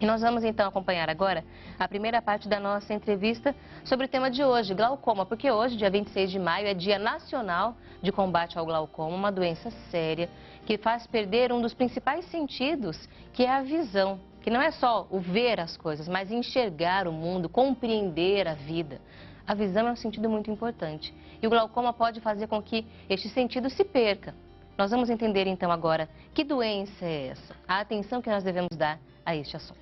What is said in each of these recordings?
E nós vamos então acompanhar agora a primeira parte da nossa entrevista sobre o tema de hoje, glaucoma, porque hoje, dia 26 de maio, é Dia Nacional de Combate ao Glaucoma, uma doença séria que faz perder um dos principais sentidos, que é a visão, que não é só o ver as coisas, mas enxergar o mundo, compreender a vida. A visão é um sentido muito importante e o glaucoma pode fazer com que este sentido se perca. Nós vamos entender então agora que doença é essa, a atenção que nós devemos dar a este assunto.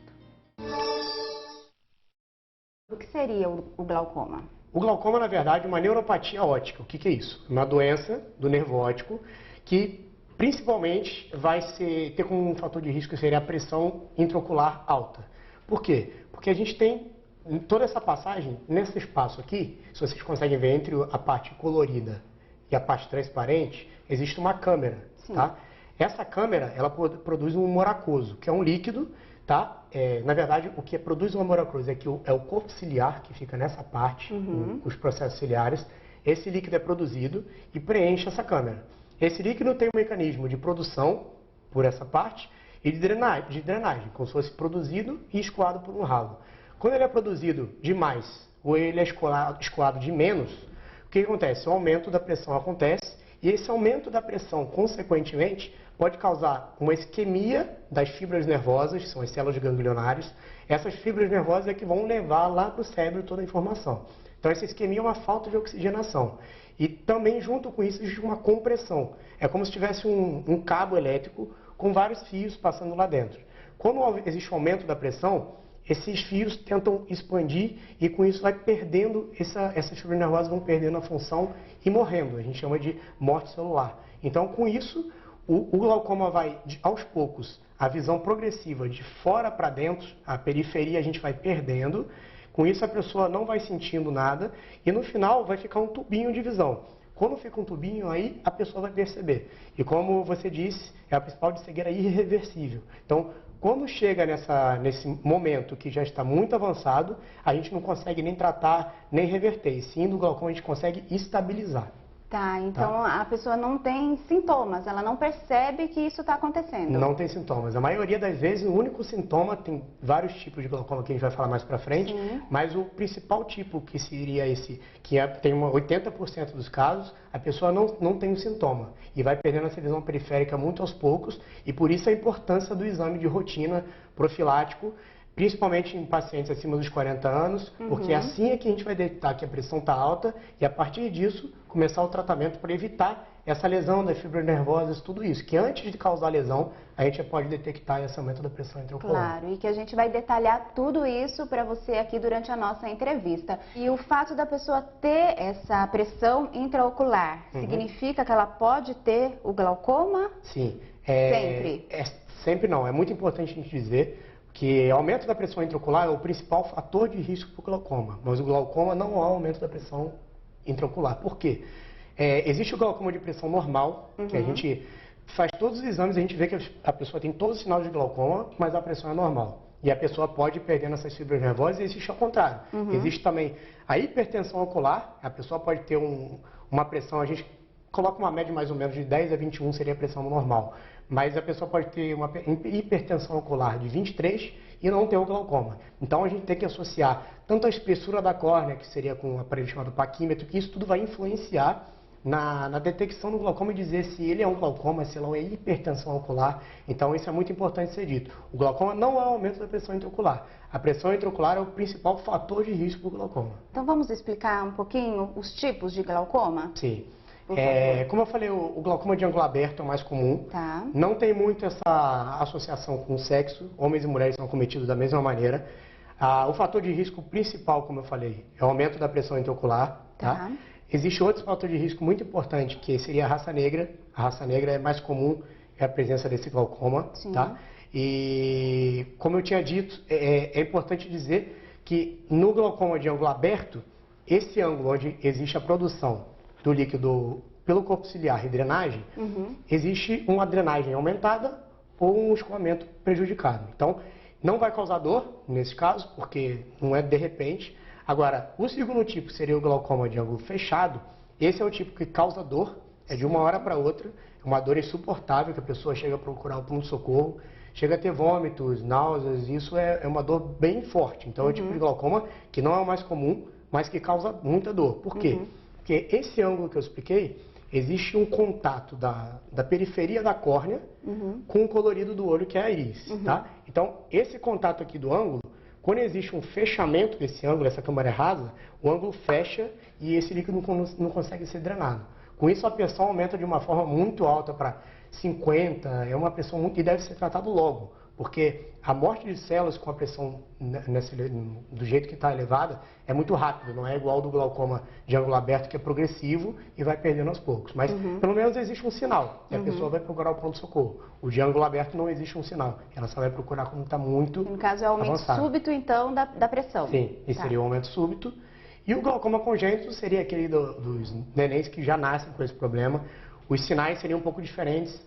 O que seria o glaucoma? O glaucoma, na verdade, é uma neuropatia óptica. O que é isso? Uma doença do nervo óptico que principalmente vai ter como um fator de risco seria a pressão intraocular alta. Por quê? Porque a gente tem toda essa passagem, nesse espaço aqui, se vocês conseguem ver entre a parte colorida e a parte transparente, existe uma câmera, tá? Essa câmera, ela produz um humor aquoso, que é um líquido, tá? Na verdade, o que produz o humor aquoso é o corpo ciliar, que fica nessa parte, os processos ciliares. Esse líquido é produzido e preenche essa câmera. Esse líquido tem um mecanismo de produção por essa parte e de drenagem, como se fosse produzido e escoado por um ralo. Quando ele é produzido demais ou ele é escoado de menos, o que acontece? O aumento da pressão acontece e esse aumento da pressão, consequentemente, pode causar uma isquemia das fibras nervosas, que são as células ganglionares. Essas fibras nervosas é que vão levar lá para o cérebro toda a informação. Então, essa isquemia é uma falta de oxigenação. E também, junto com isso, existe uma compressão. É como se tivesse um cabo elétrico com vários fios passando lá dentro. Quando existe um aumento da pressão, esses fios tentam expandir e com isso vai perdendo, essas fibras nervosas vão perdendo a função e morrendo. A gente chama de morte celular. Então, com isso, o glaucoma vai, aos poucos, a visão progressiva de fora para dentro, a periferia a gente vai perdendo. Com isso, a pessoa não vai sentindo nada e no final vai ficar um tubinho de visão. Quando fica um tubinho, aí a pessoa vai perceber. E como você disse, é a principal de cegueira irreversível. Então, quando chega nesse momento que já está muito avançado, a gente não consegue nem tratar, nem reverter. E sim, do glaucoma a gente consegue estabilizar. Tá, então a pessoa não tem sintomas, ela não percebe que isso está acontecendo. Não tem sintomas. A maioria das vezes, o único sintoma, tem vários tipos de glaucoma que a gente vai falar mais pra frente, mas o principal tipo que seria esse, tem 80% dos casos, a pessoa não tem um sintoma e vai perdendo essa visão periférica muito aos poucos e por isso a importância do exame de rotina profilático, principalmente em pacientes acima dos 40 anos, porque assim é que a gente vai detectar que a pressão está alta e a partir disso começar o tratamento para evitar essa lesão das fibras nervosas, tudo isso, que antes de causar lesão, a gente já pode detectar esse aumento da pressão intraocular. Claro, e que a gente vai detalhar tudo isso para você aqui durante a nossa entrevista. E o fato da pessoa ter essa pressão intraocular, significa que ela pode ter o glaucoma? Sim. Sempre? Sempre não, é muito importante a gente dizer que o aumento da pressão intraocular é o principal fator de risco para o glaucoma, mas o glaucoma não é o aumento da pressão intraocular. Por quê? Existe o glaucoma de pressão normal, que a gente faz todos os exames e a gente vê que a pessoa tem todos os sinais de glaucoma, mas a pressão é normal. E a pessoa pode ir perdendo essas fibras nervosas e existe ao contrário. Existe também a hipertensão ocular, a pessoa pode ter uma pressão, a gente coloca uma média mais ou menos de 10 a 21 seria a pressão normal. Mas a pessoa pode ter uma hipertensão ocular de 23 e não ter o glaucoma. Então a gente tem que associar tanto a espessura da córnea, que seria com um aparelho chamado paquímetro, que isso tudo vai influenciar na detecção do glaucoma e dizer se ele é um glaucoma, se ele é uma hipertensão ocular. Então isso é muito importante ser dito. O glaucoma não é o aumento da pressão intraocular. A pressão intraocular é o principal fator de risco do glaucoma. Então vamos explicar um pouquinho os tipos de glaucoma? Sim. Como eu falei, o glaucoma de ângulo aberto é o mais comum. Tá. Não tem muito essa associação com o sexo. Homens e mulheres são acometidos da mesma maneira. O fator de risco principal, como eu falei, é o aumento da pressão intraocular. Tá? Existe outro fator de risco muito importante, que seria a raça negra. A raça negra é mais comum, é a presença desse glaucoma. Tá? E, como eu tinha dito, é importante dizer que no glaucoma de ângulo aberto, esse ângulo onde existe a produção do líquido pelo corpo ciliar e drenagem, existe uma drenagem aumentada ou um escoamento prejudicado. Então, não vai causar dor, nesse caso, porque não é de repente. Agora, o segundo tipo seria o glaucoma de ângulo fechado. Esse é o tipo que causa dor, é de uma hora para outra, é uma dor insuportável, que a pessoa chega a procurar o pronto-socorro. chega a ter vômitos, náuseas, isso é uma dor bem forte. Então é um tipo de glaucoma que não é o mais comum, mas que causa muita dor. Por quê? Porque esse ângulo que eu expliquei, existe um contato da periferia da córnea com o colorido do olho, que é a íris, tá? Então, esse contato aqui do ângulo, quando existe um fechamento desse ângulo, essa câmara é rasa, o ângulo fecha e esse líquido não consegue ser drenado. Com isso, a pressão aumenta de uma forma muito alta para 50, é uma pressão muito... e deve ser tratado logo, porque a morte de células com a pressão do jeito que está elevada é muito rápido, não é igual ao do glaucoma de ângulo aberto, que é progressivo e vai perdendo aos poucos. Mas pelo menos existe um sinal, e a pessoa vai procurar o pronto-socorro. O de ângulo aberto não existe um sinal, ela só vai procurar quando está muito avançado. No caso, é o aumento súbito, então, da pressão. Sim, esse seria o aumento súbito. E o glaucoma congênito seria aquele dos nenéns que já nascem com esse problema. Os sinais seriam um pouco diferentes.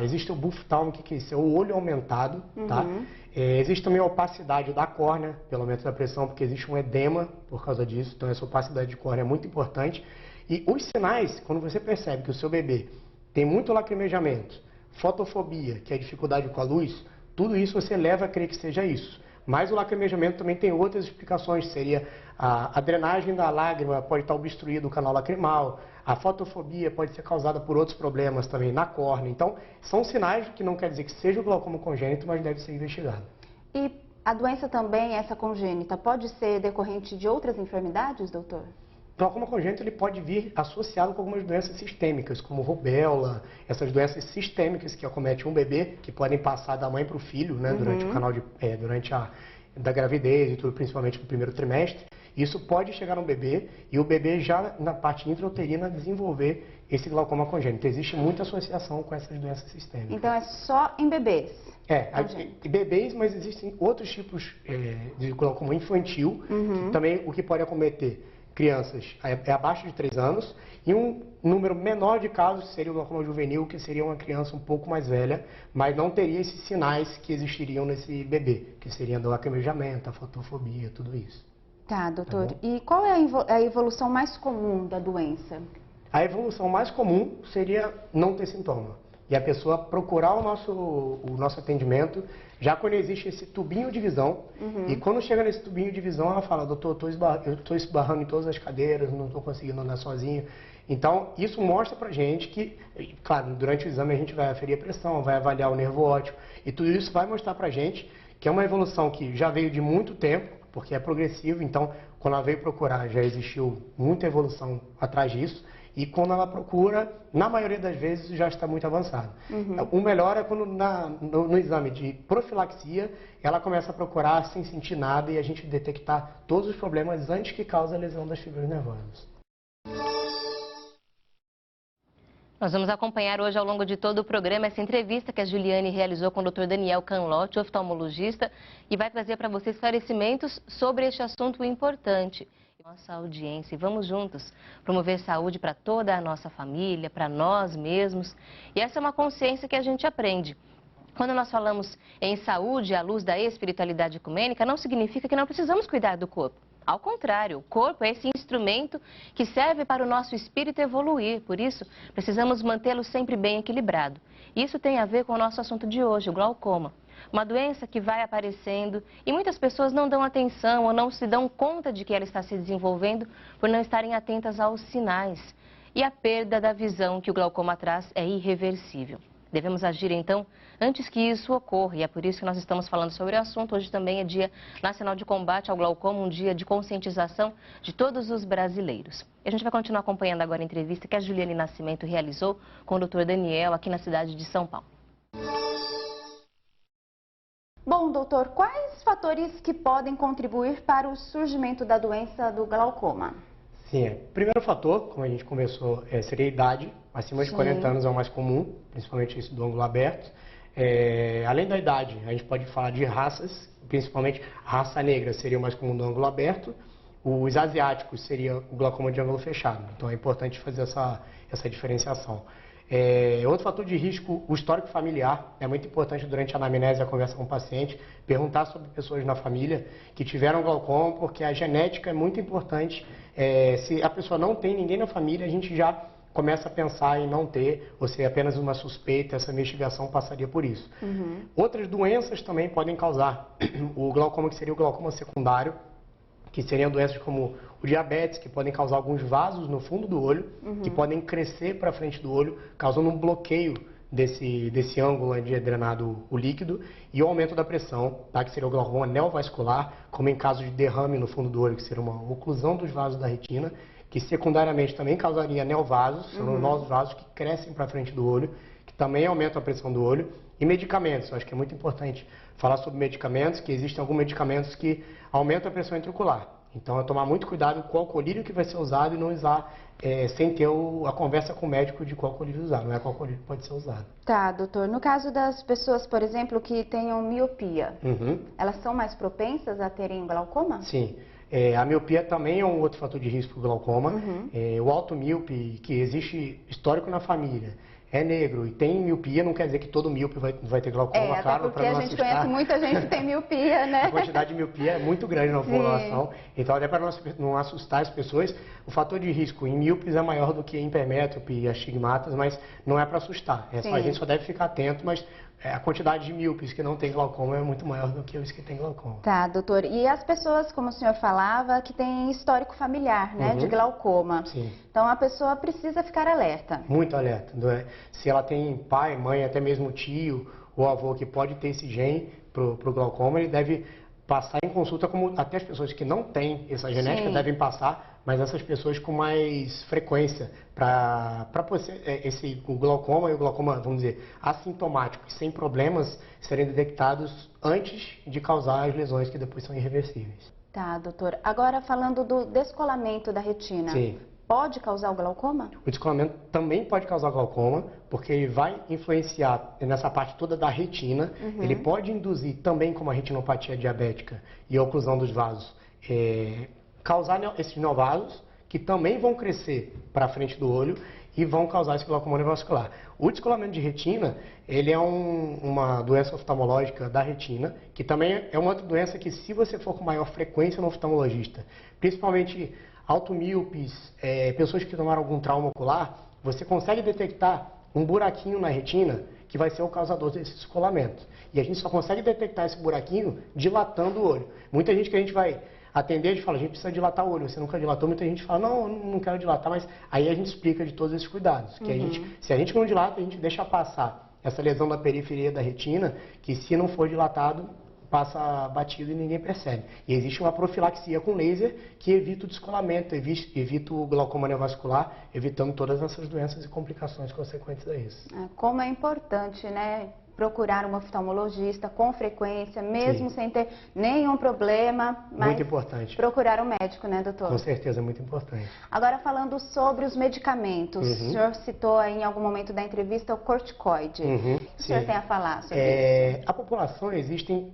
Existe o bufftalm, que é isso? É o olho aumentado, tá? Existe também a opacidade da córnea, pelo aumento da pressão, porque existe um edema por causa disso. Então, essa opacidade de córnea é muito importante. E os sinais, quando você percebe que o seu bebê tem muito lacrimejamento, fotofobia, que é a dificuldade com a luz, tudo isso você leva a crer que seja isso. Mas o lacrimejamento também tem outras explicações, seria a drenagem da lágrima pode estar obstruída o canal lacrimal, a fotofobia pode ser causada por outros problemas também na córnea. Então, são sinais que não quer dizer que seja o glaucoma congênito, mas deve ser investigado. E a doença também, essa congênita, pode ser decorrente de outras enfermidades, doutor? O glaucoma congênito ele pode vir associado com algumas doenças sistêmicas, como rubéola, essas doenças sistêmicas que acometem um bebê, que podem passar da mãe para o filho, né, durante o canal durante da gravidez e tudo, principalmente no primeiro trimestre. Isso pode chegar no bebê e o bebê já na parte intrauterina desenvolver esse glaucoma congênito. Existe muita associação com essas doenças sistêmicas. Então é só em bebês? Bebês, mas existem outros tipos de glaucoma infantil, que também o que pode acometer crianças abaixo de 3 anos e um número menor de casos seria o glaucoma juvenil, que seria uma criança um pouco mais velha, mas não teria esses sinais que existiriam nesse bebê, que seriam do lacrimejamento, a fotofobia, tudo isso. Tá, doutor. E qual é a evolução mais comum da doença? A evolução mais comum seria não ter sintoma. E a pessoa procurar o nosso atendimento já quando existe esse tubinho de visão. E quando chega nesse tubinho de visão, ela fala, doutor, eu estou esbarrando em todas as cadeiras, não estou conseguindo andar sozinho. Então, isso mostra pra gente que, claro, durante o exame a gente vai aferir a pressão, vai avaliar o nervo óptico. E tudo isso vai mostrar pra gente que é uma evolução que já veio de muito tempo, porque é progressivo. Então, quando ela veio procurar, já existiu muita evolução atrás disso. E quando ela procura, na maioria das vezes, já está muito avançado. O melhor é quando no exame de profilaxia, ela começa a procurar sem sentir nada e a gente detectar todos os problemas antes que cause a lesão das fibras nervosas. Nós vamos acompanhar hoje, ao longo de todo o programa, essa entrevista que a Juliane realizou com o Dr. Daniel Canlotti, oftalmologista, e vai trazer para você esclarecimentos sobre este assunto importante. Nossa audiência, e vamos juntos promover saúde para toda a nossa família, para nós mesmos. E essa é uma consciência que a gente aprende. Quando nós falamos em saúde à luz da espiritualidade ecumênica, não significa que não precisamos cuidar do corpo. Ao contrário, o corpo é esse instrumento que serve para o nosso espírito evoluir. Por isso, precisamos mantê-lo sempre bem equilibrado. Isso tem a ver com o nosso assunto de hoje, o glaucoma. Uma doença que vai aparecendo e muitas pessoas não dão atenção ou não se dão conta de que ela está se desenvolvendo por não estarem atentas aos sinais. E a perda da visão que o glaucoma traz é irreversível. Devemos agir, então, antes que isso ocorra, e é por isso que nós estamos falando sobre o assunto. Hoje também é Dia Nacional de Combate ao Glaucoma, um dia de conscientização de todos os brasileiros. E a gente vai continuar acompanhando agora a entrevista que a Juliane Nascimento realizou com o Dr. Daniel aqui na cidade de São Paulo. Bom, doutor, quais fatores que podem contribuir para o surgimento da doença do glaucoma? Sim, o primeiro fator, como a gente conversou, seria a idade. Acima de 40 anos é o mais comum, principalmente esse do ângulo aberto. Além da idade, a gente pode falar de raças, principalmente a raça negra seria o mais comum do ângulo aberto. Os asiáticos seria o glaucoma de ângulo fechado. Então é importante fazer essa diferenciação. Outro fator de risco, o histórico familiar. É muito importante durante a anamnese, a conversa com o paciente, perguntar sobre pessoas na família que tiveram glaucoma, porque a genética é muito importante. Se a pessoa não tem ninguém na família, a gente já começa a pensar em não ter, ou ser apenas uma suspeita, essa investigação passaria por isso. Outras doenças também podem causar o glaucoma, que seria o glaucoma secundário, que seriam doenças como o diabetes, que podem causar alguns vasos no fundo do olho, que podem crescer para frente do olho, causando um bloqueio desse ângulo onde é drenado o líquido, e o aumento da pressão, tá? Que seria o glaucoma neovascular, como em caso de derrame no fundo do olho, que seria uma oclusão dos vasos da retina, que secundariamente também causaria neovasos, são os novos vasos que crescem para frente do olho, que também aumentam a pressão do olho. E medicamentos, eu acho que é muito importante falar sobre medicamentos, que existem alguns medicamentos que aumentam a pressão intraocular. Então, é tomar muito cuidado com qual colírio que vai ser usado e não usar sem ter a conversa com o médico de qual colírio usar, não é qual colírio pode ser usado. Tá, doutor. No caso das pessoas, por exemplo, que tenham miopia, elas são mais propensas a terem glaucoma? Sim. A miopia também é um outro fator de risco para o glaucoma. O alto míope, que existe histórico na família, é negro e tem miopia, não quer dizer que todo míope vai ter glaucoma, claro, até porque a gente conhece muita gente que tem miopia, né? A quantidade de miopia é muito grande na população, então até para não assustar as pessoas, o fator de risco em míopes é maior do que em hipermétrope e astigmatas, mas não é para assustar, a gente só deve ficar atento, mas a quantidade de míopes que não tem glaucoma é muito maior do que os que têm glaucoma. Tá, doutor. E as pessoas, como o senhor falava, que têm histórico familiar, né, de glaucoma. Sim. Então a pessoa precisa ficar alerta. Muito alerta. Se ela tem pai, mãe, até mesmo tio ou avô que pode ter esse gene pro glaucoma, ele deve passar em consulta, como até as pessoas que não têm essa genética devem passar, mas essas pessoas com mais frequência, para o glaucoma e o glaucoma, vamos dizer, assintomático e sem problemas, serem detectados antes de causar as lesões que depois são irreversíveis. Tá, doutor. Agora falando do descolamento da retina. Sim. Pode causar o glaucoma? O descolamento também pode causar glaucoma, porque ele vai influenciar nessa parte toda da retina. Ele pode induzir também, como a retinopatia diabética e a oclusão dos vasos, causar esses neovasos, que também vão crescer para frente do olho e vão causar esse glaucoma neovascular. O descolamento de retina, ele é uma doença oftalmológica da retina, que também é uma outra doença que, se você for com maior frequência no oftalmologista, principalmente automíopes, pessoas que tomaram algum trauma ocular, você consegue detectar um buraquinho na retina que vai ser o causador desse descolamento. E a gente só consegue detectar esse buraquinho dilatando o olho. Muita gente que a gente vai atender, a gente fala, a gente precisa dilatar o olho, você nunca dilatou, muita gente fala, não, eu não quero dilatar, mas aí a gente explica de todos esses cuidados. Que se a gente não dilata, a gente deixa passar essa lesão da periferia da retina, que se não for dilatado, passa batido e ninguém percebe. E existe uma profilaxia com laser que evita o descolamento, evita o glaucoma neovascular, evitando todas essas doenças e complicações consequentes a isso. Como é importante, né, procurar um oftalmologista com frequência, mesmo sem ter nenhum problema. Mas muito importante. Procurar um médico, né, doutor? Com certeza, é muito importante. Agora, falando sobre os medicamentos, o senhor citou em algum momento da entrevista o corticoide. O que o senhor tem a falar sobre isso? A população, existem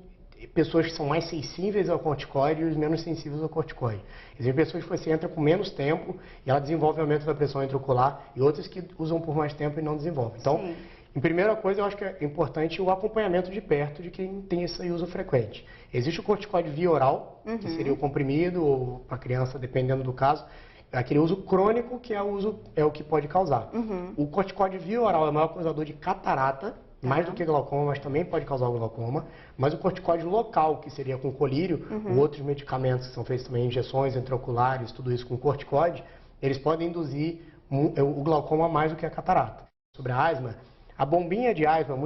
pessoas que são mais sensíveis ao corticoide e os menos sensíveis ao corticoide. Existem pessoas que você entra com menos tempo e ela desenvolve aumento da pressão intraocular, e outras que usam por mais tempo e não desenvolvem. Então, em primeira coisa, eu acho que é importante o acompanhamento de perto de quem tem esse uso frequente. Existe o corticoide via oral, que seria o comprimido, ou para a criança, dependendo do caso, aquele uso crônico, que é o que pode causar. O corticoide via oral é o maior causador de catarata, mais do que glaucoma, mas também pode causar o glaucoma. Mas o corticoide local, que seria com colírio, ou outros medicamentos que são feitos também, injeções intraoculares, tudo isso com corticoide, eles podem induzir o glaucoma mais do que a catarata. Sobre a asma, a bombinha de asma,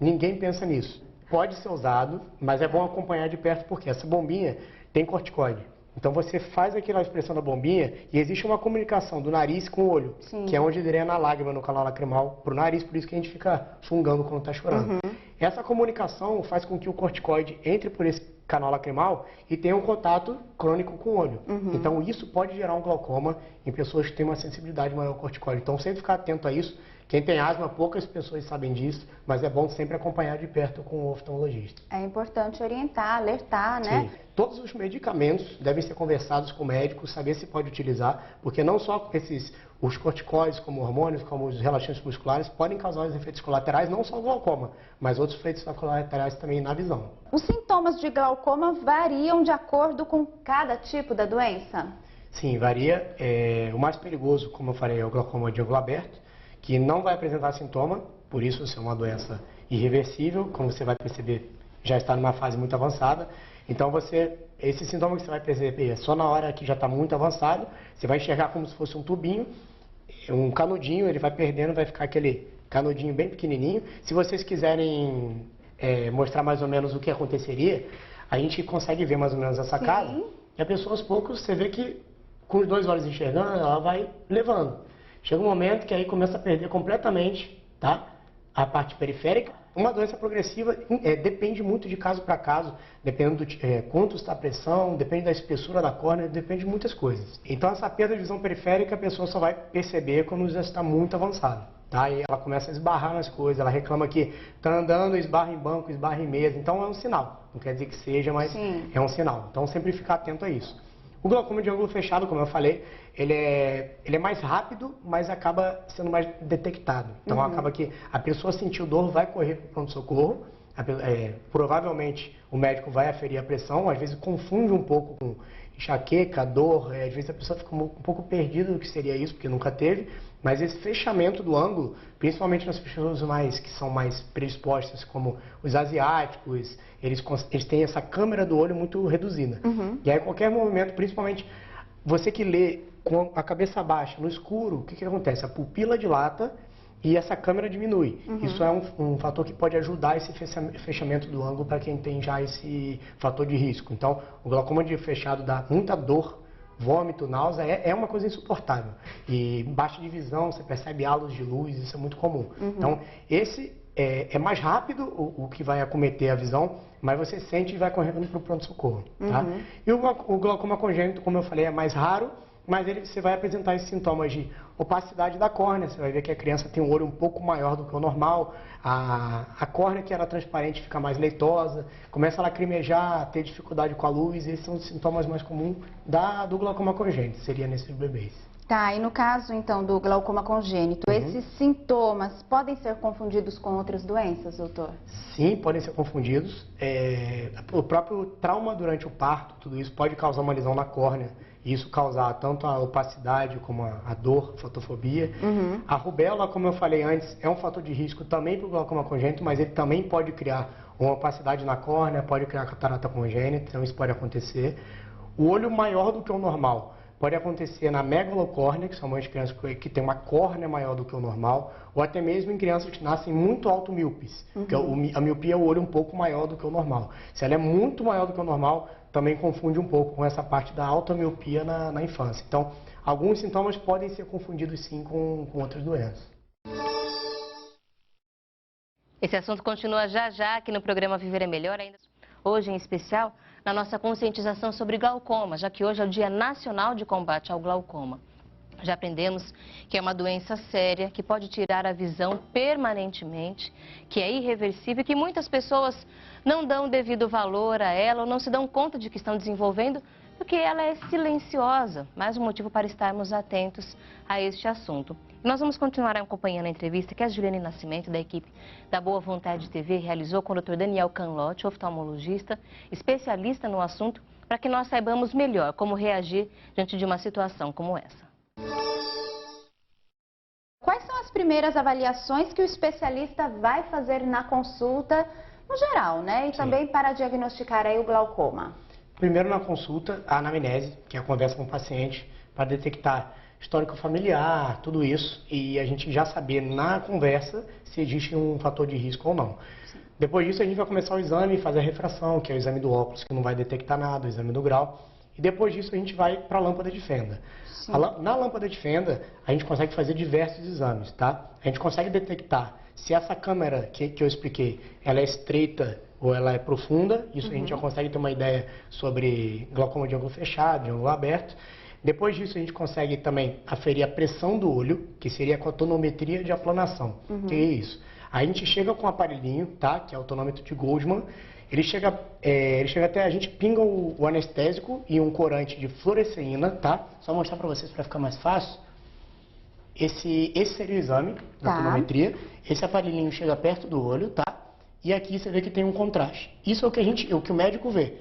ninguém pensa nisso. Pode ser usado, mas é bom acompanhar de perto, porque essa bombinha tem corticoide. Então você faz aquela expressão da bombinha e existe uma comunicação do nariz com o olho, que é onde drena a lágrima no canal lacrimal para o nariz, por isso que a gente fica fungando quando está chorando. Essa comunicação faz com que o corticoide entre por esse canal lacrimal e tenha um contato crônico com o olho. Então isso pode gerar um glaucoma em pessoas que têm uma sensibilidade maior ao corticoide. Então sempre ficar atento a isso. Quem tem asma, poucas pessoas sabem disso, mas é bom sempre acompanhar de perto com o oftalmologista. É importante orientar, alertar, né? Sim. Todos os medicamentos devem ser conversados com o médico, saber se pode utilizar, porque não só os corticoides, como hormônios, como os relaxantes musculares, podem causar os efeitos colaterais, não só o glaucoma, mas outros efeitos colaterais também na visão. Os sintomas de glaucoma variam de acordo com cada tipo da doença? Sim, varia. O mais perigoso, como eu falei, é o glaucoma de ângulo aberto, que não vai apresentar sintoma, por isso isso é uma doença irreversível, como você vai perceber, já está numa fase muito avançada. Então esse sintoma que você vai perceber é só na hora que já está muito avançado, você vai enxergar como se fosse um tubinho, um canudinho, ele vai perdendo, vai ficar aquele canudinho bem pequenininho. Se vocês quiserem mostrar mais ou menos o que aconteceria, a gente consegue ver mais ou menos essa casa, e a pessoa aos poucos, você vê que com os 2 olhos enxergando, ela vai levando. Chega um momento que aí começa a perder completamente, tá? A parte periférica. Uma doença progressiva depende muito de caso para caso, dependendo do quanto está a pressão, depende da espessura da córnea, depende de muitas coisas. Então essa perda de visão periférica a pessoa só vai perceber quando já está muito avançado, tá? E ela começa a esbarrar nas coisas, ela reclama que está andando, esbarra em banco, esbarra em mesa, então é um sinal. Não quer dizer que seja, mas é um sinal. Então sempre ficar atento a isso. O glaucoma de ângulo fechado, como eu falei, ele é mais rápido, mas acaba sendo mais detectado. Então acaba que a pessoa sentiu dor, vai correr para o pronto-socorro, provavelmente o médico vai aferir a pressão, às vezes confunde um pouco com enxaqueca, dor, às vezes a pessoa fica um pouco perdida do que seria isso, porque nunca teve, mas esse fechamento do ângulo, principalmente nas pessoas que são mais predispostas, como os asiáticos, eles têm essa câmera do olho muito reduzida. E aí, a qualquer movimento, principalmente você que lê com a cabeça baixa, no escuro, o que acontece? A pupila dilata e essa câmera diminui. Isso é um fator que pode ajudar esse fechamento do ângulo para quem tem já esse fator de risco. Então, o glaucoma de fechado dá muita dor, vômito, náusea, é uma coisa insuportável. E baixa de visão, você percebe halos de luz, isso é muito comum. Então, esse é mais rápido o que vai acometer a visão, mas você sente e vai correndo para o pronto-socorro. Tá? E o glaucoma congênito, como eu falei, é mais raro, mas você vai apresentar esses sintomas de opacidade da córnea, você vai ver que a criança tem um olho um pouco maior do que o normal, a córnea que era transparente fica mais leitosa, começa a lacrimejar, ter dificuldade com a luz, esses são os sintomas mais comuns do glaucoma congênito, seria nesses bebês. Tá, e no caso então do glaucoma congênito, esses sintomas podem ser confundidos com outras doenças, doutor? Sim, podem ser confundidos. O próprio trauma durante o parto, tudo isso pode causar uma lesão na córnea, e isso causar tanto a opacidade como a dor, a fotofobia. A rubéola, como eu falei antes, é um fator de risco também para o glaucoma congênito, mas ele também pode criar uma opacidade na córnea, pode criar catarata congênita, então isso pode acontecer. O olho maior do que o normal pode acontecer na megalocórnea, que são as crianças que têm uma córnea maior do que o normal, ou até mesmo em crianças que nascem muito automíopes, porque a miopia é o olho um pouco maior do que o normal. Se ela é muito maior do que o normal, também confunde um pouco com essa parte da automiopia na infância. Então, alguns sintomas podem ser confundidos sim com outras doenças. Esse assunto continua já já aqui no programa Viver é Melhor, ainda hoje em especial na nossa conscientização sobre glaucoma, já que hoje é o Dia Nacional de Combate ao Glaucoma. Já aprendemos que é uma doença séria, que pode tirar a visão permanentemente, que é irreversível e que muitas pessoas não dão devido valor a ela ou não se dão conta de que estão desenvolvendo, porque ela é silenciosa. Mais um motivo para estarmos atentos a este assunto. E nós vamos continuar acompanhando a entrevista que a Juliane Nascimento, da equipe da Boa Vontade TV, realizou com o Dr. Daniel Canlotti, oftalmologista, especialista no assunto, para que nós saibamos melhor como reagir diante de uma situação como essa. Quais são as primeiras avaliações que o especialista vai fazer na consulta, no geral, né? E também para diagnosticar aí o glaucoma? Primeiro na consulta, a anamnese, que é a conversa com o paciente, para detectar histórico familiar, tudo isso, e a gente já saber na conversa se existe um fator de risco ou não. Depois disso a gente vai começar o exame, fazer a refração, que é o exame do óculos, que não vai detectar nada, o exame do grau. E depois disso a gente vai para a lâmpada de fenda. Na lâmpada de fenda, a gente consegue fazer diversos exames, tá? A gente consegue detectar se essa câmera que eu expliquei, ela é estreita ou ela é profunda. Isso a gente já consegue ter uma ideia sobre glaucoma de ângulo fechado, de ângulo aberto. Depois disso a gente consegue também aferir a pressão do olho, que seria com a tonometria de aplanação. Que é isso? A gente chega com um aparelhinho, tá? Que é o tonômetro de Goldman. Ele chega até, a gente pinga o anestésico e um corante de fluoresceína, tá? Só mostrar para vocês para ficar mais fácil. Esse seria o exame da tonometria. Esse aparelhinho chega perto do olho, tá? E aqui você vê que tem um contraste. Isso é o que o médico vê.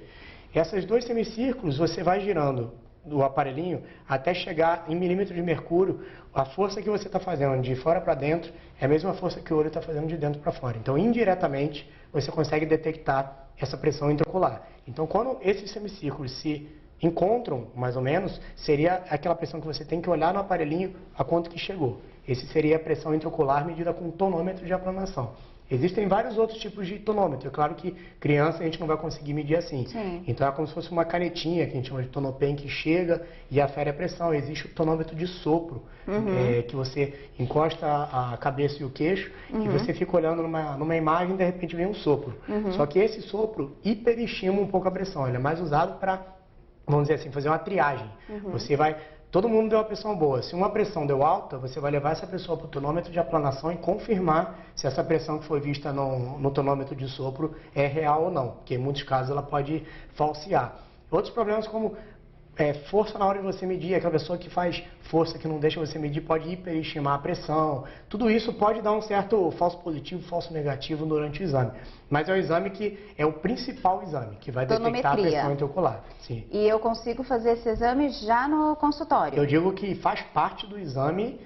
Esses dois semicírculos você vai girando do aparelhinho até chegar em milímetros de mercúrio, a força que você está fazendo de fora para dentro é a mesma força que o olho está fazendo de dentro para fora. Então, indiretamente, você consegue detectar essa pressão intraocular. Então, quando esses semicírculos se encontram, mais ou menos, seria aquela pressão que você tem que olhar no aparelhinho a quanto que chegou. Esse seria a pressão intraocular medida com tonômetro de aplanação. Existem vários outros tipos de tonômetro. É claro que criança a gente não vai conseguir medir assim. Sim. Então é como se fosse uma canetinha que a gente chama de tonopen que chega e afere a pressão. Existe o tonômetro de sopro, que você encosta a cabeça e o queixo e você fica olhando numa imagem e de repente vem um sopro. Só que esse sopro hiperestima um pouco a pressão. Ele é mais usado para, vamos dizer assim, fazer uma triagem. Você vai... Todo mundo deu uma pressão boa. Se uma pressão deu alta, você vai levar essa pessoa para o tonômetro de aplanação e confirmar se essa pressão que foi vista no tonômetro de sopro é real ou não, porque em muitos casos ela pode falsear. Outros problemas como força na hora de você medir, aquela pessoa que faz força que não deixa você medir pode hiperestimar a pressão. Tudo isso pode dar um certo falso positivo, falso negativo durante o exame. Mas é o exame que é o principal exame, que vai detectar a pressão intraocular. Sim. E eu consigo fazer esse exame já no consultório? Eu digo que faz parte do exame,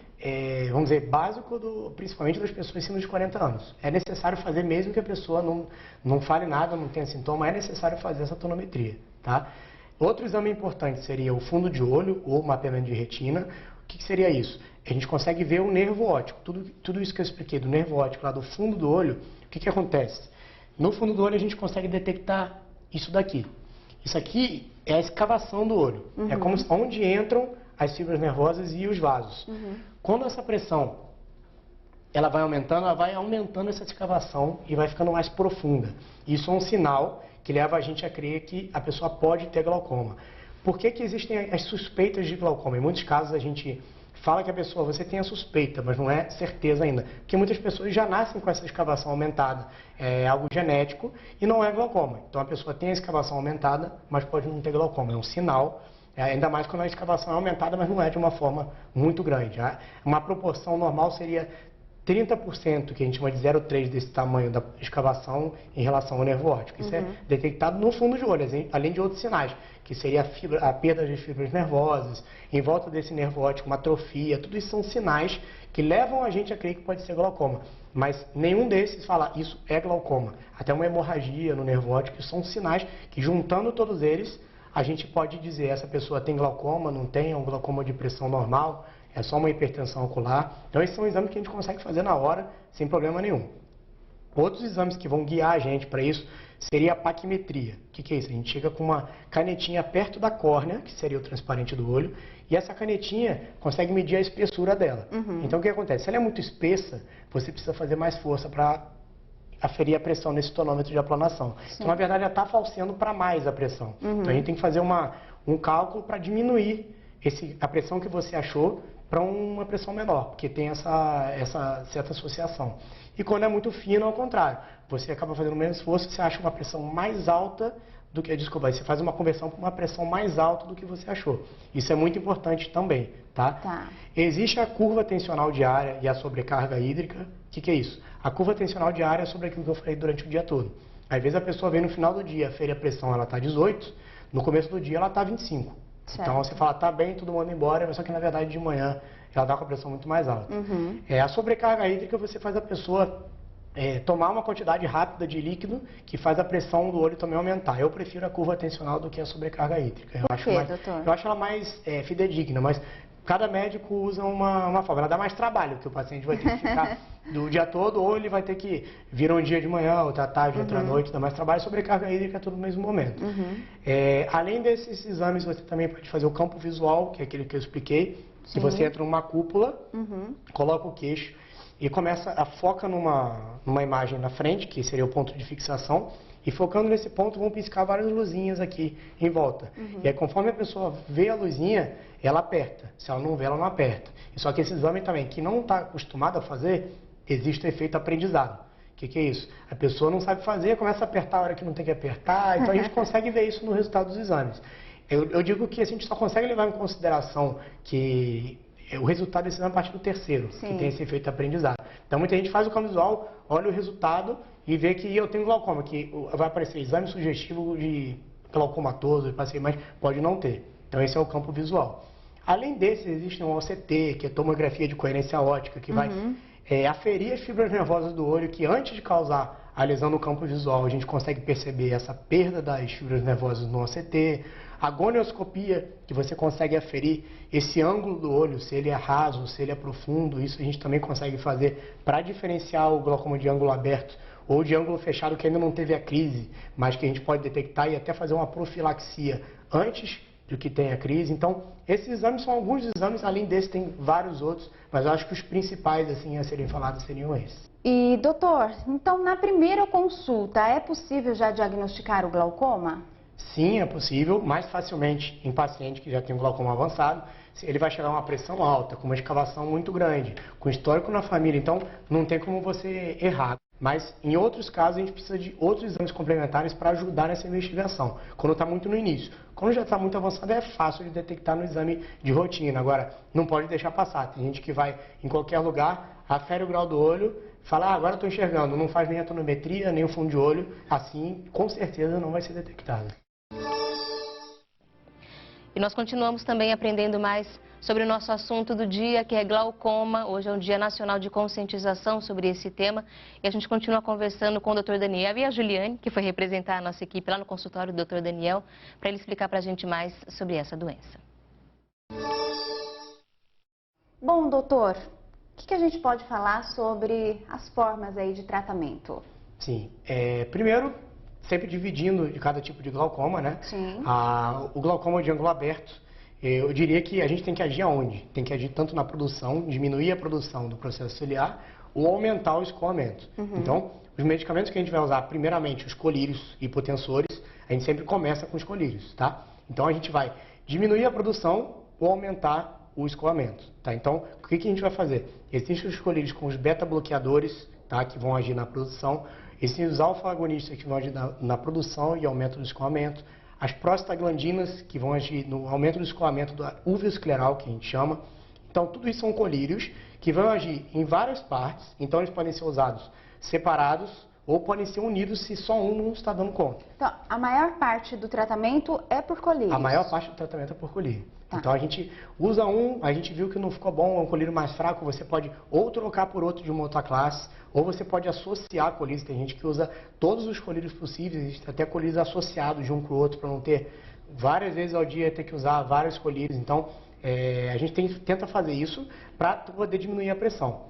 vamos dizer, básico, principalmente das pessoas acima de 40 anos. É necessário fazer mesmo que a pessoa não fale nada, não tenha sintoma, é necessário fazer essa tonometria, tá? Outro exame importante seria o fundo de olho ou mapeamento de retina. O que seria isso? A gente consegue ver o nervo óptico. Tudo isso que eu expliquei do nervo óptico lá do fundo do olho, o que acontece? No fundo do olho a gente consegue detectar isso daqui. Isso aqui é a escavação do olho. É como onde entram as fibras nervosas e os vasos. Quando essa pressão ela vai aumentando essa escavação e vai ficando mais profunda. Isso é um sinal que leva a gente a crer que a pessoa pode ter glaucoma. Por que existem as suspeitas de glaucoma? Em muitos casos a gente fala que a pessoa, você tem a suspeita, mas não é certeza ainda. Porque muitas pessoas já nascem com essa escavação aumentada. É algo genético e não é glaucoma. Então a pessoa tem a escavação aumentada, mas pode não ter glaucoma. É um sinal, ainda mais quando a escavação é aumentada, mas não é de uma forma muito grande. Uma proporção normal seria 30%, que a gente chama de 0,3 desse tamanho da escavação em relação ao nervo óptico. Isso é detectado no fundo de olho, além de outros sinais, que seria a perda de fibras nervosas, em volta desse nervo óptico, uma atrofia. Tudo isso são sinais que levam a gente a crer que pode ser glaucoma. Mas nenhum desses fala, isso é glaucoma. Até uma hemorragia no nervo óptico são sinais que, juntando todos eles, a gente pode dizer, essa pessoa tem glaucoma, não tem, é um glaucoma de pressão normal, é só uma hipertensão ocular. Então, esses são exames que a gente consegue fazer na hora, sem problema nenhum. Outros exames que vão guiar a gente para isso seria a paquimetria. O que é isso? A gente chega com uma canetinha perto da córnea, que seria o transparente do olho, e essa canetinha consegue medir a espessura dela. Então, o que acontece? Se ela é muito espessa, você precisa fazer mais força para aferir a pressão nesse tonômetro de aplanação. Então, na verdade, ela está falseando para mais a pressão. Então, a gente tem que fazer um cálculo para diminuir a pressão que você achou para uma pressão menor, porque tem essa certa associação. E quando é muito fino, ao contrário, você acaba fazendo menos esforço, você acha uma pressão mais alta do que, você faz uma conversão para uma pressão mais alta do que você achou. Isso é muito importante também, tá? Existe a curva tensional diária e a sobrecarga hídrica. O que é isso? A curva tensional diária é sobre aquilo que eu falei durante o dia todo. Às vezes a pessoa vem no final do dia, afere a pressão, ela está 18, no começo do dia ela está 25. Certo. Então você fala, tá bem, todo mundo embora, só que na verdade de manhã ela dá com a pressão muito mais alta. A sobrecarga hídrica, você faz a pessoa tomar uma quantidade rápida de líquido que faz a pressão do olho também aumentar. Eu prefiro a curva tensional do que a sobrecarga hídrica. Eu acho ela mais fidedigna, mas cada médico usa uma forma. Ela dá mais trabalho, que o paciente vai ter que ficar do dia todo, ou ele vai ter que vir um dia de manhã, outra tarde, outra noite, dá mais trabalho. Sobrecarga hídrica é tudo no mesmo momento. Além desses exames, você também pode fazer o campo visual, que é aquele que eu expliquei. Que você entra numa cúpula, coloca o queixo e começa a foca numa imagem na frente, que seria o ponto de fixação, e focando nesse ponto vão piscar várias luzinhas aqui em volta. E aí, conforme a pessoa vê a luzinha, ela aperta. Se ela não vê, ela não aperta. Só que esse exame também, que não está acostumado a fazer, existe o efeito aprendizado. O que é isso? A pessoa não sabe fazer, começa a apertar a hora que não tem que apertar, então a gente consegue ver isso no resultado dos exames. Eu digo que a gente só consegue levar em consideração que o resultado desse exame é a partir do terceiro, que tem esse efeito aprendizado. Então, muita gente faz o campo visual, olha o resultado e vê que eu tenho glaucoma, que vai aparecer exame sugestivo de glaucomatoso, mas pode não ter. Então esse é o campo visual. Além desse, existe um OCT, que é tomografia de coerência óptica, que vai aferir as fibras nervosas do olho, que antes de causar a lesão no campo visual, a gente consegue perceber essa perda das fibras nervosas no OCT. A gonioscopia, que você consegue aferir esse ângulo do olho, se ele é raso, se ele é profundo, isso a gente também consegue fazer para diferenciar o glaucoma de ângulo aberto ou de ângulo fechado que ainda não teve a crise, mas que a gente pode detectar e até fazer uma profilaxia antes de que tenha crise. Então, esses exames são alguns exames, além desse tem vários outros, mas eu acho que os principais assim a serem falados seriam esses. E, doutor, então na primeira consulta é possível já diagnosticar o glaucoma? Sim, é possível, mais facilmente em paciente que já tem um glaucoma avançado. Ele vai chegar a uma pressão alta, com uma escavação muito grande, com histórico na família, então não tem como você errar. Mas em outros casos a gente precisa de outros exames complementares para ajudar nessa investigação, quando está muito no início. Quando já está muito avançado é fácil de detectar no exame de rotina, agora não pode deixar passar. Tem gente que vai em qualquer lugar, afere o grau do olho, fala, agora estou enxergando, não faz nem a tonometria, nem o fundo de olho, assim com certeza não vai ser detectado. E nós continuamos também aprendendo mais sobre o nosso assunto do dia, que é glaucoma. Hoje é um dia nacional de conscientização sobre esse tema. E a gente continua conversando com o Dr. Daniel e a Juliane, que foi representar a nossa equipe lá no consultório do Dr. Daniel, para ele explicar para a gente mais sobre essa doença. Bom, doutor, o que a gente pode falar sobre as formas aí de tratamento? Sim, primeiro, sempre dividindo de cada tipo de glaucoma, né? Sim. O glaucoma de ângulo aberto, eu diria que a gente tem que agir aonde? Tem que agir tanto na produção, diminuir a produção do processo ciliar ou aumentar o escoamento. Então, os medicamentos que a gente vai usar, primeiramente os colírios e hipotensores, a gente sempre começa com os colírios, tá? Então a gente vai diminuir a produção ou aumentar o escoamento, tá? Então, o que a gente vai fazer? Existem os colírios com os beta-bloqueadores, tá? Que vão agir na produção. Existem os alfa-agonistas que vão agir na produção e aumento do escoamento. As prostaglandinas que vão agir no aumento do escoamento da uveo escleral, que a gente chama. Então, tudo isso são colírios que vão agir em várias partes. Então, eles podem ser usados separados ou podem ser unidos se só um não está dando conta. Então, a maior parte do tratamento é por colírios? A maior parte do tratamento é por colírio. Tá. Então, a gente usa um, a gente viu que não ficou bom, é um colírio mais fraco, você pode ou trocar por outro de uma outra classe, ou você pode associar colírios. Tem gente que usa todos os colírios possíveis, existe até colírios associados de um com o outro, para não ter várias vezes ao dia ter que usar vários colírios. Então, a gente tenta fazer isso para poder diminuir a pressão.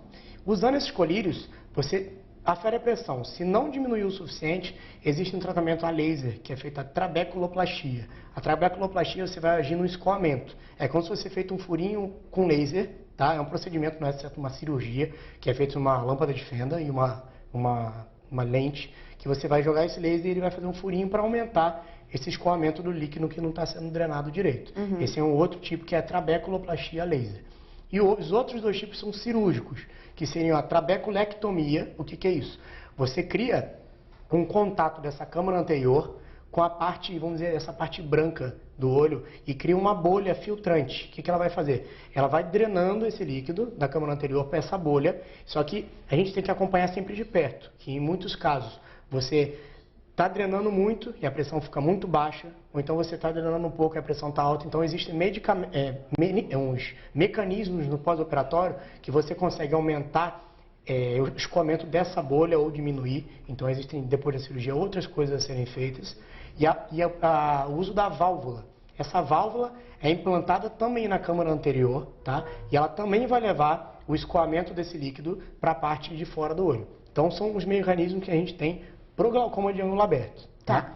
Usando esses colírios, você afere a pressão. Se não diminuir o suficiente, existe um tratamento a laser, que é feita a trabeculoplastia. A trabeculoplastia você vai agir no escoamento. É como se fosse feito um furinho com laser, tá? É um procedimento, não é certo, uma cirurgia, que é feito uma lâmpada de fenda e uma lente, que você vai jogar esse laser e ele vai fazer um furinho para aumentar esse escoamento do líquido que não está sendo drenado direito. Esse é um outro tipo, que é a trabeculoplastia laser. E os outros dois tipos são cirúrgicos, que seriam a trabeculectomia. O que é isso? Você cria um contato dessa câmara anterior com a parte, vamos dizer, essa parte branca do olho e cria uma bolha filtrante. O que ela vai fazer? Ela vai drenando esse líquido da câmara anterior para essa bolha, só que a gente tem que acompanhar sempre de perto, que em muitos casos você está drenando muito e a pressão fica muito baixa, ou então você está drenando um pouco e a pressão está alta. Então existem uns mecanismos no pós-operatório que você consegue aumentar o escoamento dessa bolha ou diminuir. Então existem, depois da cirurgia, outras coisas a serem feitas. E o uso da válvula. Essa válvula é implantada também na câmara anterior, tá? E ela também vai levar o escoamento desse líquido para a parte de fora do olho. Então são os mecanismos que a gente tem para o glaucoma de ângulo aberto, tá?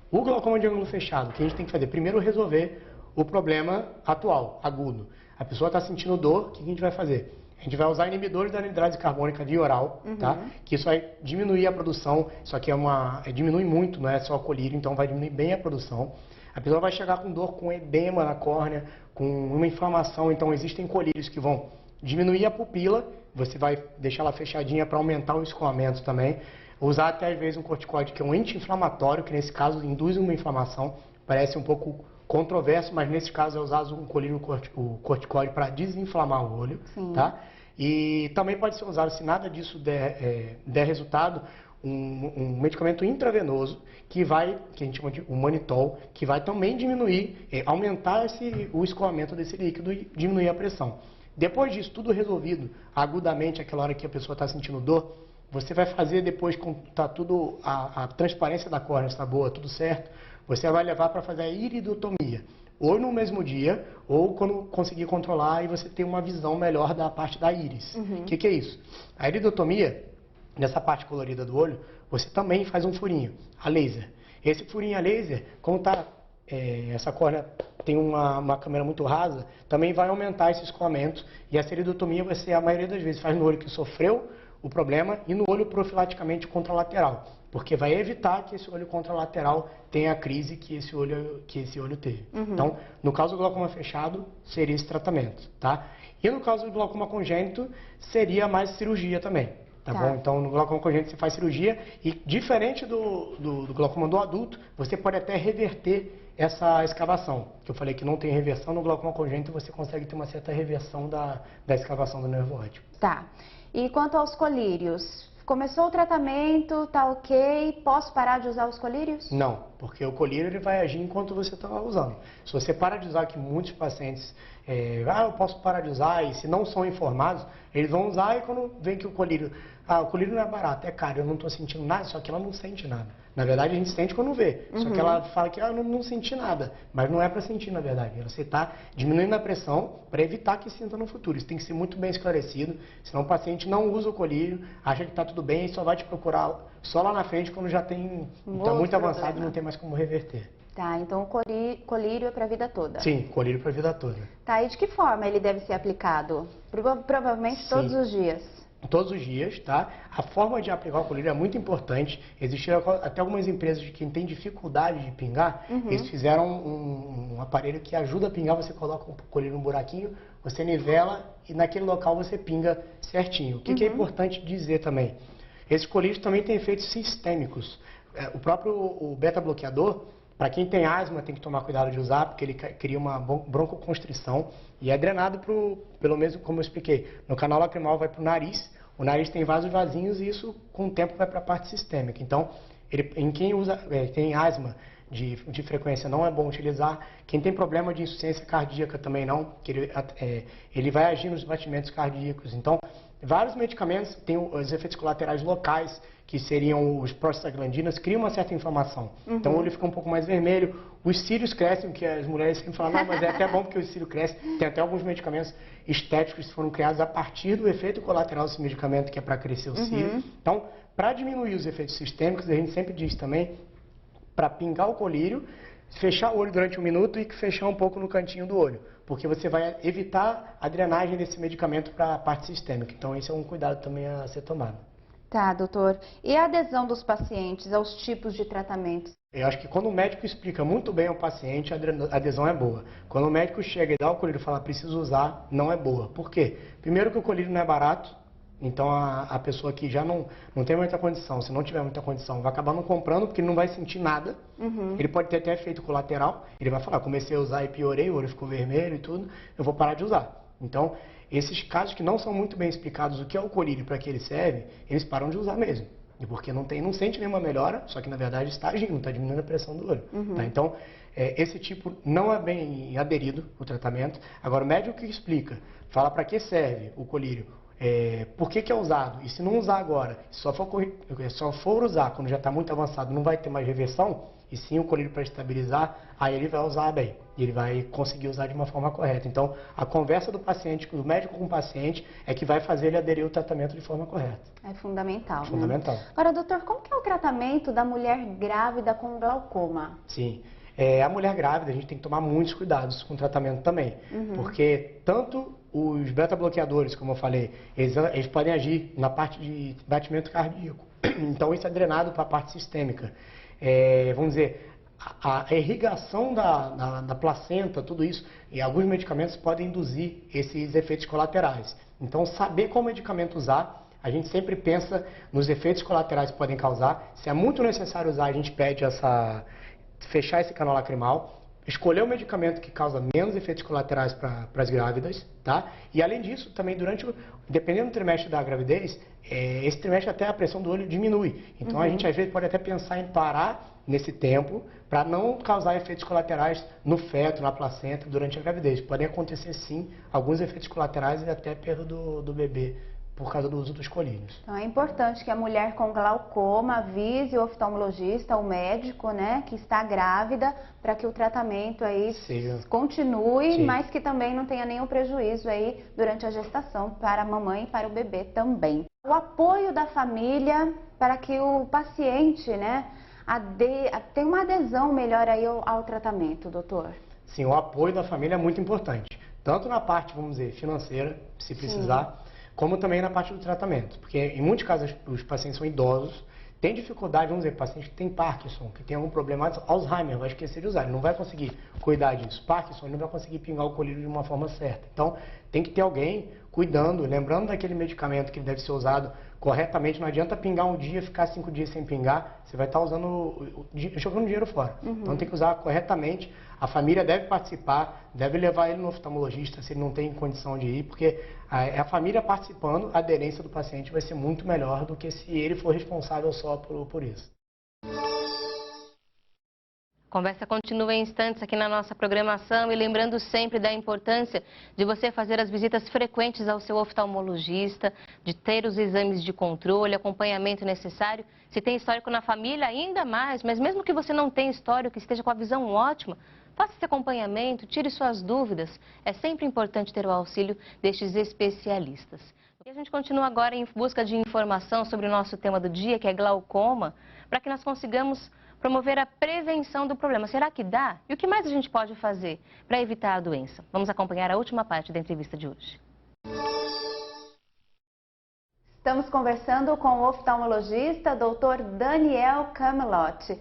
O glaucoma de ângulo fechado, o que a gente tem que fazer? Primeiro, resolver o problema atual, agudo. A pessoa está sentindo dor, o que a gente vai fazer? A gente vai usar inibidores da anidrase carbônica via oral, tá? Que isso vai diminuir a produção, isso aqui diminui muito, não é só colírio, então vai diminuir bem a produção. A pessoa vai chegar com dor, com edema na córnea, com uma inflamação, então existem colírios que vão diminuir a pupila, você vai deixar ela fechadinha para aumentar o escoamento também. Usar até às vezes um corticoide que é um anti-inflamatório, que nesse caso induz uma inflamação, parece um pouco controverso, mas nesse caso é usado um colírio corticoide para desinflamar o olho, tá? E também pode ser usado, se nada disso der resultado, um medicamento intravenoso que a gente chama de o manitol, que vai também diminuir, aumentar o escoamento desse líquido e diminuir a pressão. Depois disso, tudo resolvido, agudamente, aquela hora que a pessoa está sentindo dor, você vai fazer depois, quando está tudo, a transparência da córnea está boa, tudo certo, você vai levar para fazer a iridotomia. Ou no mesmo dia, ou quando conseguir controlar e você ter uma visão melhor da parte da íris. O que é isso? A iridotomia, nessa parte colorida do olho, você também faz um furinho, a laser. Esse furinho a laser, como essa córnea tem uma câmera muito rasa, também vai aumentar esse escoamento. E a iridotomia vai ser, a maioria das vezes, faz no olho que sofreu o problema e no olho profilaticamente contralateral, porque vai evitar que esse olho contralateral tenha a crise que esse olho teve. Então, no caso do glaucoma fechado, seria esse tratamento, tá? E no caso do glaucoma congênito, seria mais cirurgia também, tá bom? Então, no glaucoma congênito você faz cirurgia e, diferente do glaucoma do adulto, você pode até reverter essa escavação, que eu falei que não tem reversão. No glaucoma congênito você consegue ter uma certa reversão da escavação do nervo óptico. Tá. E quanto aos colírios? Começou o tratamento, tá ok, posso parar de usar os colírios? Não, porque o colírio ele vai agir enquanto você está usando. Se você para de usar, que muitos pacientes, eu posso parar de usar, e se não são informados, eles vão usar e quando vem que o colírio não é barato, é caro, eu não estou sentindo nada, só que ela não sente nada. Na verdade, a gente sente quando vê, só que ela fala que não senti nada, mas não é para sentir, na verdade. Você está diminuindo a pressão para evitar que sinta no futuro. Isso tem que ser muito bem esclarecido, senão o paciente não usa o colírio, acha que está tudo bem e só vai te procurar só lá na frente quando já está muito avançado e não tem mais como reverter. Tá, então o colírio é para a vida toda? Sim, colírio para a vida toda. Tá, e de que forma ele deve ser aplicado? Provavelmente todos os dias. Todos os dias, tá? A forma de aplicar o colírio é muito importante. Existiram até algumas empresas de quem tem dificuldade de pingar, eles fizeram um aparelho que ajuda a pingar. Você coloca o colírio no buraquinho, você nivela e naquele local você pinga certinho. O que é importante dizer também? Esses colírios também têm efeitos sistêmicos. O próprio beta-bloqueador, para quem tem asma, tem que tomar cuidado de usar, porque ele cria uma broncoconstrição e é drenado pelo mesmo, como eu expliquei, no canal lacrimal vai para o nariz. O nariz tem vasos vazinhos e isso, com o tempo, vai para a parte sistêmica. Então, em quem tem asma de frequência, não é bom utilizar. Quem tem problema de insuficiência cardíaca também não, porque ele vai agir nos batimentos cardíacos. Então, vários medicamentos têm os efeitos colaterais locais, que seriam os prostaglandinas, criam uma certa inflamação. Então, o olho fica um pouco mais vermelho, os cílios crescem, que as mulheres sempre falam, não, mas é até bom porque o cílio cresce. Tem até alguns medicamentos estéticos que foram criados a partir do efeito colateral desse medicamento, que é para crescer o cílio. Então, para diminuir os efeitos sistêmicos, a gente sempre diz também, para pingar o colírio, fechar o olho durante 1 minuto e fechar um pouco no cantinho do olho, porque você vai evitar a drenagem desse medicamento para a parte sistêmica. Então, esse é um cuidado também a ser tomado. Tá, doutor. E a adesão dos pacientes aos tipos de tratamentos? Eu acho que quando o médico explica muito bem ao paciente, a adesão é boa. Quando o médico chega e dá o colírio e fala, preciso usar, não é boa. Por quê? Primeiro que o colírio não é barato, então a pessoa que já não tem muita condição, se não tiver muita condição, vai acabar não comprando, porque ele não vai sentir nada. Ele pode ter até efeito colateral, ele vai falar, comecei a usar e piorei, o olho ficou vermelho e tudo, eu vou parar de usar. Então, esses casos que não são muito bem explicados o que é o colírio e para que ele serve, eles param de usar mesmo. E porque não sente nenhuma melhora, só que na verdade está agindo, está diminuindo a pressão do olho. Tá? Então, esse tipo não é bem aderido o tratamento. Agora, o médico que explica, fala para que serve o colírio, por que é usado, e se não usar agora, só for usar quando já está muito avançado, não vai ter mais reversão, e sim o colírio para estabilizar, aí ele vai usar bem, ele vai conseguir usar de uma forma correta. Então, a conversa do paciente, do médico com o paciente, é que vai fazer ele aderir ao tratamento de forma correta. É fundamental. Fundamental. Agora, doutor, como que é o tratamento da mulher grávida com glaucoma? Sim. A mulher grávida, a gente tem que tomar muitos cuidados com o tratamento também, porque tanto os beta-bloqueadores, como eu falei, eles podem agir na parte de batimento cardíaco, então isso é drenado para a parte sistêmica. Vamos dizer, a irrigação da placenta, tudo isso, e alguns medicamentos podem induzir esses efeitos colaterais. Então, saber qual medicamento usar, a gente sempre pensa nos efeitos colaterais que podem causar. Se é muito necessário usar, a gente pede fechar esse canal lacrimal. escolher o medicamento que causa menos efeitos colaterais para as grávidas, tá? E além disso, também dependendo do trimestre da gravidez, esse trimestre até a pressão do olho diminui. Então a gente às vezes pode até pensar em parar nesse tempo para não causar efeitos colaterais no feto, na placenta, durante a gravidez. Podem acontecer sim alguns efeitos colaterais e até perda do bebê por causa do uso dos colírios. Então é importante que a mulher com glaucoma avise o oftalmologista, o médico, né, que está grávida, para que o tratamento aí continue, Sim. mas que também não tenha nenhum prejuízo aí durante a gestação para a mamãe e para o bebê também. O apoio da família para que o paciente, né, tenha uma adesão melhor aí ao tratamento, doutor. Sim, o apoio da família é muito importante, tanto na parte, vamos dizer, financeira, se precisar, como também na parte do tratamento, porque em muitos casos os pacientes são idosos, têm dificuldade, vamos dizer, paciente que tem Parkinson, que tem algum problema, Alzheimer, vai esquecer de usar, ele não vai conseguir cuidar disso. Parkinson, ele não vai conseguir pingar o colírio de uma forma certa. Então, tem que ter alguém cuidando, lembrando daquele medicamento que deve ser usado corretamente. Não adianta pingar um dia, ficar 5 dias sem pingar, você vai estar jogando dinheiro fora. Então, tem que usar corretamente. A família deve participar, deve levar ele no oftalmologista se ele não tem condição de ir, porque a família participando, a aderência do paciente vai ser muito melhor do que se ele for responsável só por isso. A conversa continua em instantes aqui na nossa programação e lembrando sempre da importância de você fazer as visitas frequentes ao seu oftalmologista, de ter os exames de controle, acompanhamento necessário. Se tem histórico na família, ainda mais, mas mesmo que você não tenha histórico, que esteja com a visão ótima, faça esse acompanhamento, tire suas dúvidas. É sempre importante ter o auxílio destes especialistas. E a gente continua agora em busca de informação sobre o nosso tema do dia, que é glaucoma, para que nós consigamos promover a prevenção do problema. Será que dá? E o que mais a gente pode fazer para evitar a doença? Vamos acompanhar a última parte da entrevista de hoje. Estamos conversando com o oftalmologista, doutor Daniel Camelotti.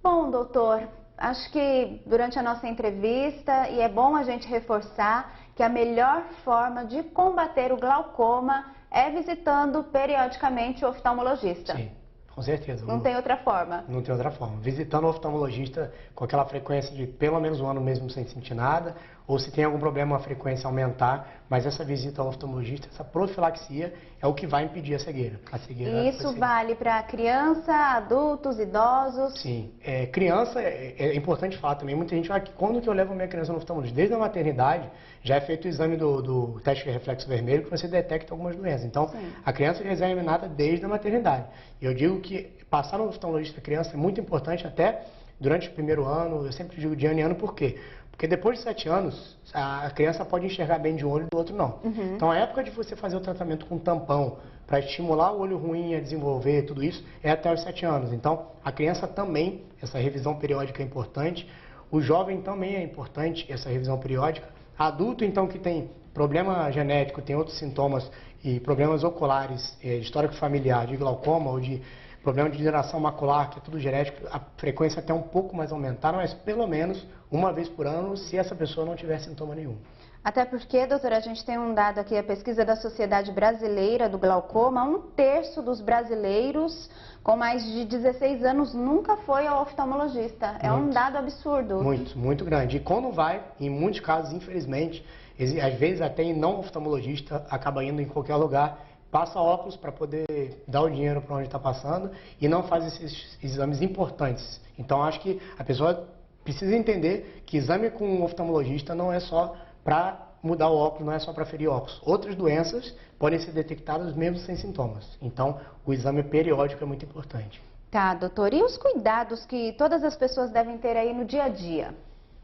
Bom, doutor, acho que durante a nossa entrevista, e é bom a gente reforçar que a melhor forma de combater o glaucoma é visitando periodicamente o oftalmologista. Sim. Com certeza. Não tem outra forma. Não tem outra forma. Visitando o oftalmologista com aquela frequência de pelo menos um ano mesmo sem sentir nada, ou se tem algum problema a frequência aumentar, mas essa visita ao oftalmologista, essa profilaxia é o que vai impedir a cegueira. E isso vale para criança, adultos, idosos? Sim. Criança, é importante falar também, muita gente fala que quando que eu levo a minha criança no oftalmologista? Desde a maternidade já é feito o exame do teste de reflexo vermelho que você detecta algumas doenças. Então, a criança já é examinada desde a maternidade. E eu digo que passar no oftalmologista criança é muito importante até durante o primeiro ano, eu sempre digo de ano em ano, por quê? Porque depois de 7 anos, a criança pode enxergar bem de um olho e do outro não. Então, a época de você fazer o tratamento com tampão para estimular o olho ruim a desenvolver tudo isso é até os 7 anos. Então, a criança também, essa revisão periódica é importante. O jovem também é importante, essa revisão periódica. Adulto, então, que tem problema genético, tem outros sintomas e problemas oculares, histórico familiar de glaucoma ou de problema de degeneração macular, que é tudo genético, a frequência até um pouco mais aumentar, mas pelo menos uma vez por ano, se essa pessoa não tiver sintoma nenhum. Até porque, doutora, a gente tem um dado aqui, a pesquisa da Sociedade Brasileira do Glaucoma, 1/3 dos brasileiros com mais de 16 anos nunca foi ao oftalmologista. É um dado absurdo. Muito grande. E quando vai, em muitos casos, infelizmente, às vezes até em não oftalmologista, acaba indo em qualquer lugar, passa óculos para poder dar o dinheiro para onde está passando e não faz esses exames importantes. Então, acho que a pessoa precisa entender que exame com um oftalmologista não é só para mudar o óculos, não é só para ferir óculos. Outras doenças podem ser detectadas mesmo sem sintomas. Então, o exame periódico é muito importante. Tá, doutor. E os cuidados que todas as pessoas devem ter aí no dia a dia,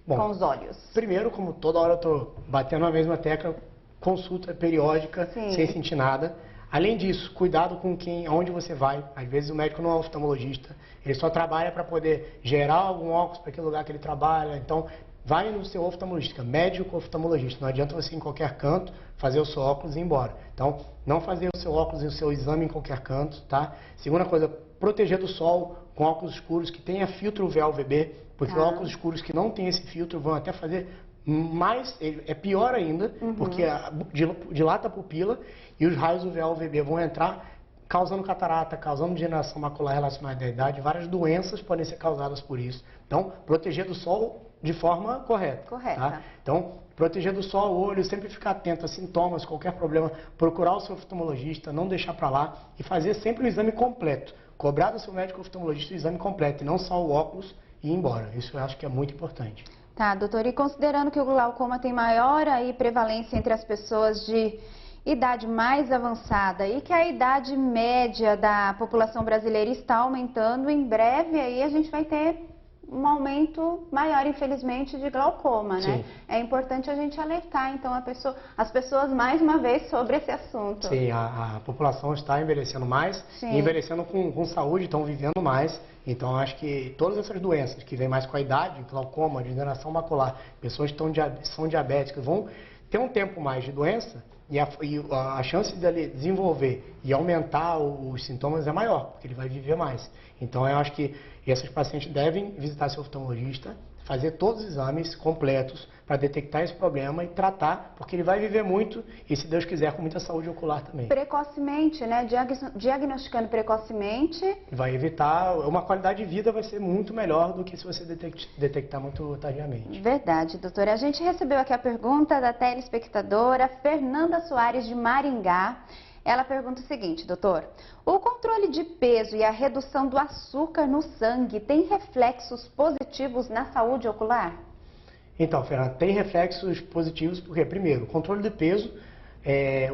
com os olhos? Primeiro, como toda hora eu estou batendo na mesma tecla, consulta periódica, sem sentir nada. Além disso, cuidado com aonde você vai. Às vezes o médico não é oftalmologista, ele só trabalha para poder gerar algum óculos para aquele lugar que ele trabalha. Então, vai no seu oftalmologista, médico oftalmologista. Não adianta você ir em qualquer canto fazer o seu óculos e ir embora. Então, não fazer o seu óculos e o seu exame em qualquer canto, tá? Segunda coisa, proteger do sol com óculos escuros que tenha filtro UV-VB, porque óculos escuros que não tem esse filtro vão até fazer mais, é pior ainda, porque dilata a pupila e os raios UVA-UVB vão entrar causando catarata, causando degeneração macular relacionada à idade. Várias doenças podem ser causadas por isso. Então, proteger do sol de forma correta. Correta. Tá? Então, protegendo só o olho, sempre ficar atento a sintomas, qualquer problema, procurar o seu oftalmologista, não deixar para lá e fazer sempre o exame completo. Cobrar do seu médico oftalmologista o exame completo e não só o óculos e ir embora. Isso eu acho que é muito importante. Tá, doutor, e considerando que o glaucoma tem maior aí prevalência entre as pessoas de idade mais avançada e que a idade média da população brasileira está aumentando, em breve aí a gente vai ter um aumento maior, infelizmente, de glaucoma, né? Sim. É importante a gente alertar, então, as pessoas mais uma vez sobre esse assunto. Sim, a população está envelhecendo mais, Sim. e envelhecendo com saúde, estão vivendo mais. Então, acho que todas essas doenças que vêm mais com a idade, glaucoma, degeneração macular, pessoas que são diabéticas, vão ter um tempo mais de doença e a chance dele desenvolver e aumentar os sintomas é maior, porque ele vai viver mais. Então, eu acho que essas pacientes devem visitar seu oftalmologista, fazer todos os exames completos para detectar esse problema e tratar, porque ele vai viver muito e, se Deus quiser, com muita saúde ocular também. Precocemente, né? Diagnosticando precocemente. Vai evitar, uma qualidade de vida vai ser muito melhor do que se você detectar muito tardiamente. Verdade, doutora. A gente recebeu aqui a pergunta da telespectadora Fernanda Soares de Maringá. Ela pergunta o seguinte, doutor: o controle de peso e a redução do açúcar no sangue tem reflexos positivos na saúde ocular? Então, Fernanda, tem reflexos positivos porque, primeiro, o controle de peso,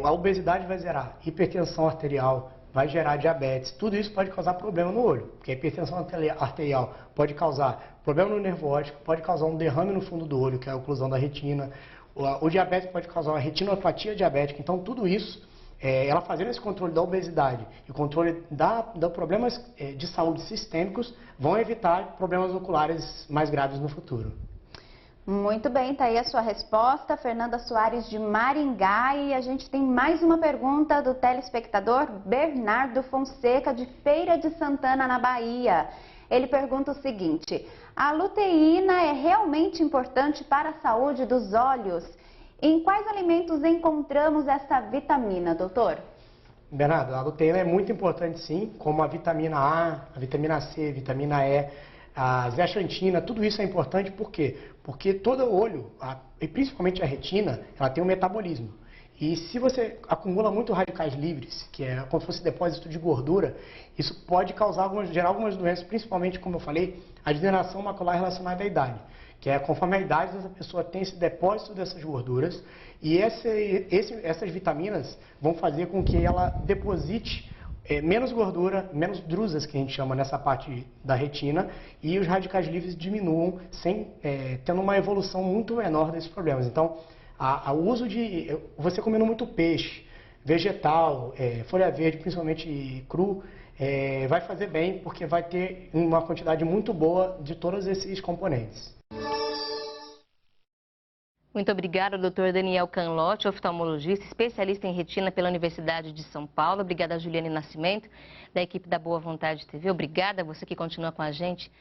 a obesidade vai gerar hipertensão arterial, vai gerar diabetes, tudo isso pode causar problema no olho, porque a hipertensão arterial pode causar problema no nervo óptico, pode causar um derrame no fundo do olho, que é a oclusão da retina, o diabetes pode causar uma retinopatia diabética, então tudo isso, ela fazendo esse controle da obesidade e controle de problemas de saúde sistêmicos, vão evitar problemas oculares mais graves no futuro. Muito bem, tá aí a sua resposta, Fernanda Soares de Maringá. E a gente tem mais uma pergunta do telespectador Bernardo Fonseca, de Feira de Santana, na Bahia. Ele pergunta o seguinte: a luteína é realmente importante para a saúde dos olhos? Em quais alimentos encontramos essa vitamina, doutor? Bernardo, a luteína é muito importante sim, como a vitamina A, a vitamina C, a vitamina E, a zeaxantina, tudo isso é importante, por quê? Porque todo o olho, e principalmente a retina, ela tem um metabolismo. E se você acumula muito radicais livres, que é como se fosse depósito de gordura, isso pode gerar algumas doenças, principalmente, como eu falei, a degeneração macular relacionada à idade. Que é conforme a idade dessa pessoa tem esse depósito dessas gorduras, e essas vitaminas vão fazer com que ela deposite menos gordura, menos drusas, que a gente chama nessa parte da retina, e os radicais livres diminuam, tendo uma evolução muito menor desses problemas. Então, o uso de você comendo muito peixe, vegetal, folha verde, principalmente cru, vai fazer bem, porque vai ter uma quantidade muito boa de todos esses componentes. Muito obrigada, doutor Daniel Canlotti, oftalmologista, especialista em retina pela Universidade de São Paulo. Obrigada a Juliane Nascimento, da equipe da Boa Vontade TV. Obrigada a você que continua com a gente